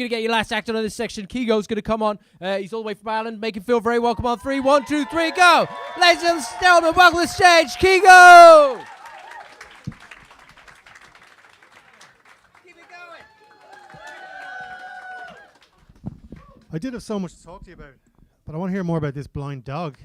Gonna get your last act on this section. Keego's gonna come on. He's all the way from Ireland. Make him feel very welcome on 3. 1, 2, 3, go! Ladies and gentlemen, welcome to the stage, Keego! Keep it going. I did have so much to talk to you about, but I want to hear more about this blind dog.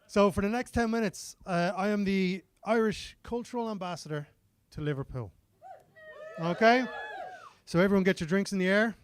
So for the next 10 minutes, I am the Irish cultural ambassador to Liverpool. Okay? So everyone get your drinks in the air.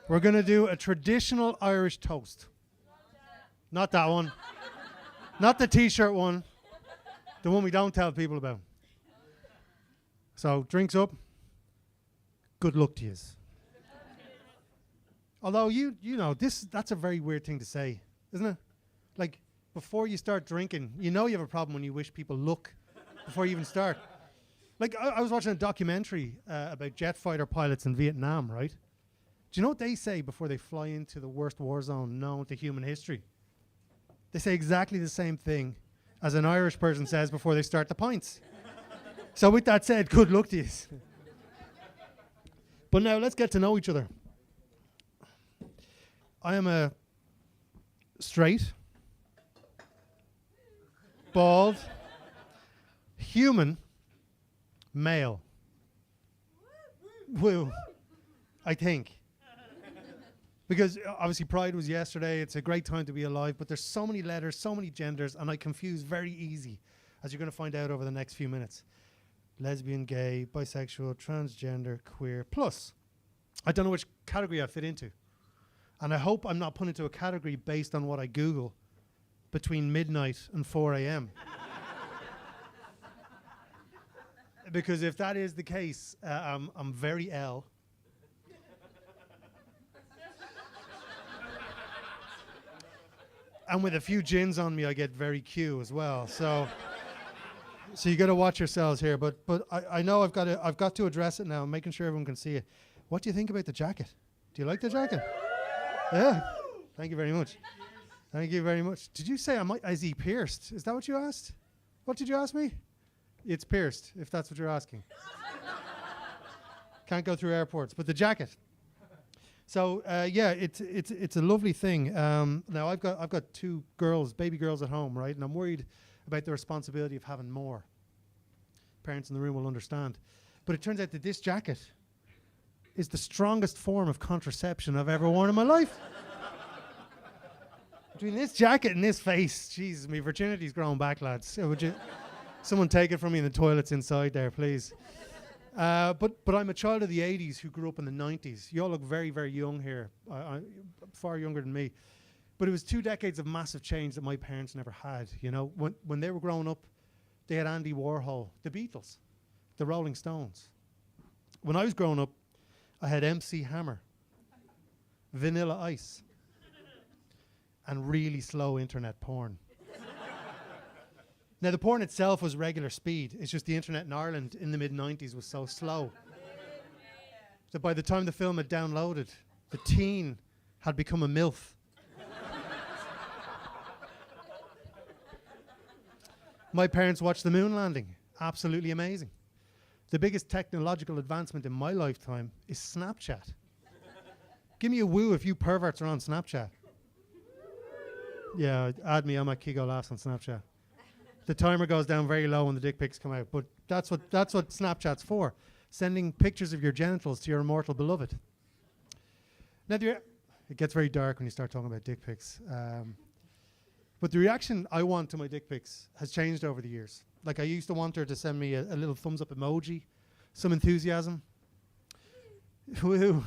We're going to do a traditional Irish toast. Not that one. Not the t-shirt one. The one we don't tell people about. So drinks up. Good luck to yous. Although you know, that's a very weird thing to say, isn't it? Like, before you start drinking, you know you have a problem when you wish people luck before you even start. Like, I was watching a documentary about jet fighter pilots in Vietnam, right? Do you know what they say before they fly into the worst war zone known to human history? They say exactly the same thing as an Irish person says before they start the pints. So with that said, good luck to you. But now let's get to know each other. I am a straight, bald, human male. Woo. I think. Because obviously Pride was yesterday. It's a great time to be alive, but there's so many letters, so many genders, and I confuse very easy, as you're going to find out over the next few minutes. Lesbian, gay, bisexual, transgender, queer, plus I don't know which category I fit into. And I hope I'm not put into a category based on what I Google between midnight and 4 a.m. Because if that is the case, I'm very L. And with a few gins on me, I get very Q as well. So you got to watch yourselves here. But I know I've got to address it now, making sure everyone can see it. What do you think about the jacket? Do you like the jacket? Yeah. Thank you very much. Thank you very much. Did you say is he pierced? Is that what you asked? What did you ask me? It's pierced, if that's what you're asking. Can't go through airports, but the jacket. So yeah, it's a lovely thing. Now I've got 2 girls, baby girls at home, right? And I'm worried about the responsibility of having more. Parents in the room will understand. But it turns out that this jacket is the strongest form of contraception I've ever worn in my life. Between this jacket and this face, Jesus, my virginity's grown back, lads. So would you, someone take it from me in the toilets inside there, please. But I'm a child of the 80s who grew up in the 90s. You all look very, very young here, far younger than me. But it was 2 decades of massive change that my parents never had. You know, when they were growing up, they had Andy Warhol, the Beatles, the Rolling Stones. When I was growing up, I had MC Hammer, Vanilla Ice, and really slow internet porn. Now, the porn itself was regular speed. It's just the internet in Ireland in the mid-90s was so slow that by the time the film had downloaded, the teen had become a MILF. My parents watched the moon landing. Absolutely amazing. The biggest technological advancement in my lifetime is Snapchat. Give me a woo if you perverts are on Snapchat. Yeah, add me. I'm at Keego Laughs on Snapchat. The timer goes down very low when the dick pics come out, but that's what Snapchat's for. Sending pictures of your genitals to your immortal beloved. Now, it gets very dark when you start talking about dick pics. But the reaction I want to my dick pics has changed over the years. Like, I used to want her to send me a little thumbs up emoji, some enthusiasm. Woo.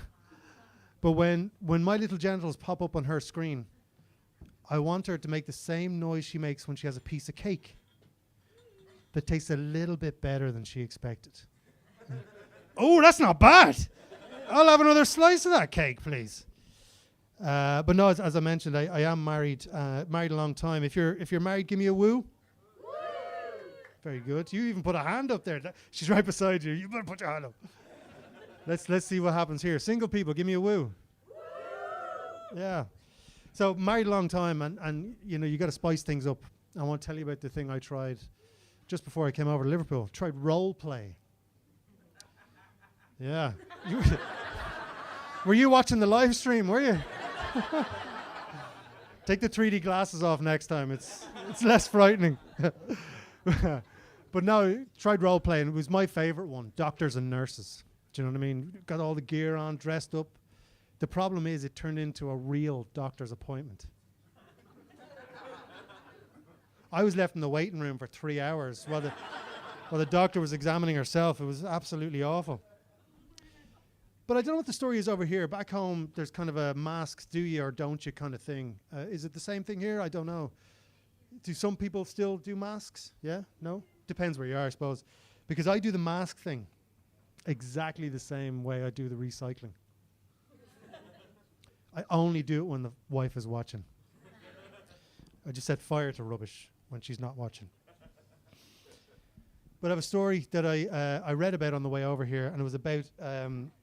But when my little genitals pop up on her screen, I want her to make the same noise she makes when she has a piece of cake that tastes a little bit better than she expected. Oh, that's not bad. I'll have another slice of that cake, please. But no, as I mentioned, I am married a long time. If you're married, give me a woo. Very good. You even put a hand up there. She's right beside you. You better put your hand up. Let's see what happens here. Single people, give me a woo. Yeah. So married a long time, and you know, you got to spice things up. I want to tell you about the thing I tried just before I came over to Liverpool. Tried role play. Yeah. Were you watching the live stream, were you? Take the 3D glasses off next time. It's less frightening. But no, tried role playing. It was my favorite one. Doctors and nurses. Do you know what I mean? Got all the gear on, dressed up. The problem is it turned into a real doctor's appointment. I was left in the waiting room for 3 hours while the doctor was examining herself. It was absolutely awful. But I don't know what the story is over here. Back home, there's kind of a masks, do you or don't you kind of thing. Is it the same thing here? I don't know. Do some people still do masks? Yeah? No? Depends where you are, I suppose. Because I do the mask thing exactly the same way I do the recycling. I only do it when the wife is watching. I just set fire to rubbish when she's not watching. But I have a story that I read about on the way over here, and it was about,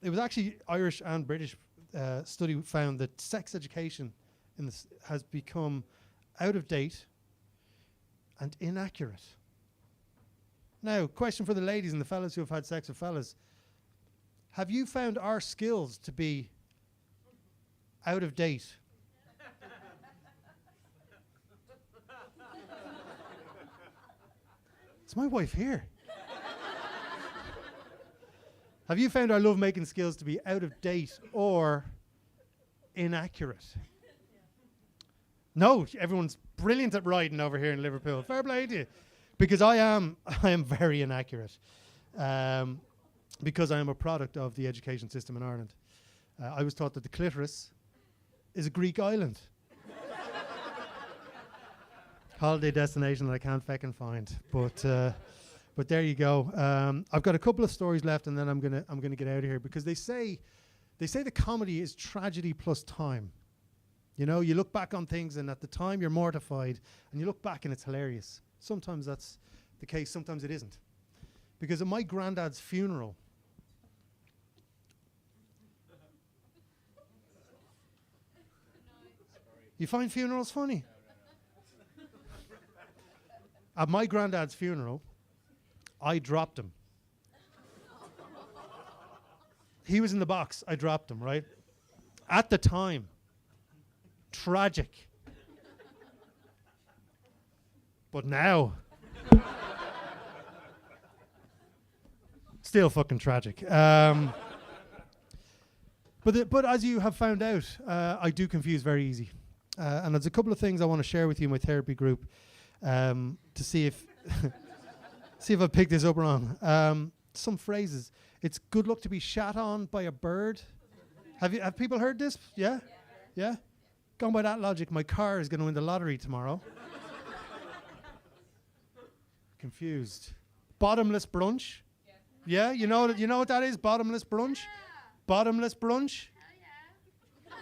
it was actually Irish and British study found that sex education has become out of date and inaccurate. Now, question for the ladies and the fellas who have had sex with fellas. Have you found our skills to be out of date? It's my wife here. Have you found our love-making skills to be out of date or inaccurate? No, everyone's brilliant at riding over here in Liverpool. Fair play to you. Because I am very inaccurate. Because I am a product of the education system in Ireland. I was taught that the clitoris is a Greek island. Holiday destination that I can't feckin' find. But there you go. I've got a couple of stories left, and then I'm gonna get out of here because they say that comedy is tragedy plus time. You know, you look back on things, and at the time you're mortified, and you look back and it's hilarious. Sometimes that's the case. Sometimes it isn't. Because at my granddad's funeral, you find funerals funny? At my granddad's funeral, I dropped him. He was in the box. I dropped him, right? At the time, tragic. But now, still fucking tragic. But as you have found out, I do confuse very easy. And there's a couple of things I want to share with you in my therapy group to see if I picked this up wrong. Some phrases. It's good luck to be shat on by a bird. Have people heard this? Yeah? Yeah? Going by that logic, my car is going to win the lottery tomorrow. Confused. Bottomless brunch. Yeah, you know what that is? Bottomless brunch? Yeah. Bottomless brunch? Yeah.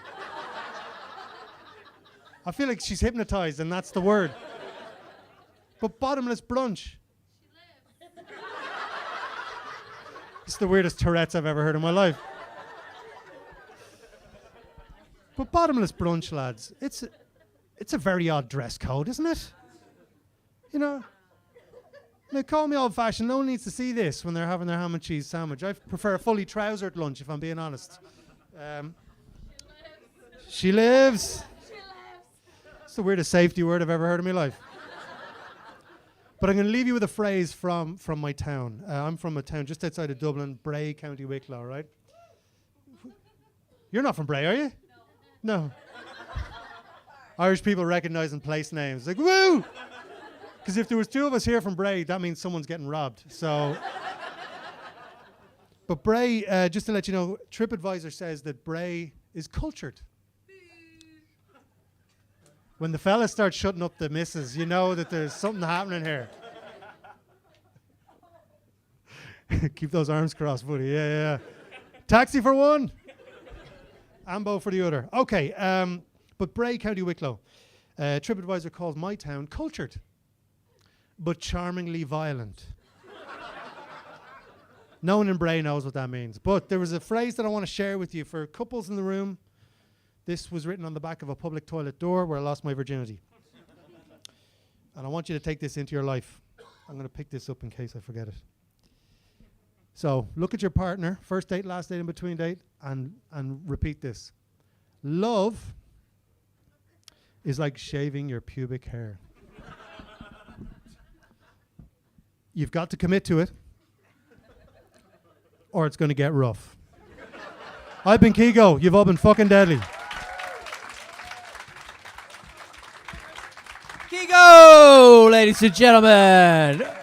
I feel like she's hypnotized and that's the word. But bottomless brunch. It's the weirdest Tourette's I've ever heard in my life. But bottomless brunch, lads, it's a very odd dress code, isn't it? You know? Now, call me old-fashioned. No one needs to see this when they're having their ham and cheese sandwich. I prefer a fully trousered lunch, if I'm being honest. She lives. It's the weirdest safety word I've ever heard in my life. But I'm going to leave you with a phrase from my town. I'm from a town just outside of Dublin, Bray, County Wicklow, right? You're not from Bray, are you? No. Irish people recognizing place names. Like, woo! Because if there was two of us here from Bray, that means someone's getting robbed. So, but Bray, just to let you know, TripAdvisor says that Bray is cultured. When the fella starts shutting up the missus, you know that there's something happening here. Keep those arms crossed, buddy. Yeah. Taxi for one. Ambo for the other. Okay, but Bray, County Wicklow. TripAdvisor calls my town cultured, but charmingly violent. No one in Bray knows what that means. But there was a phrase that I want to share with you for couples in the room. This was written on the back of a public toilet door where I lost my virginity. And I want you to take this into your life. I'm going to pick this up in case I forget it. So look at your partner, first date, last date, in between date, and repeat this. Love is like shaving your pubic hair. You've got to commit to it, or it's going to get rough. I've been Keego. You've all been fucking deadly. Keego, ladies and gentlemen.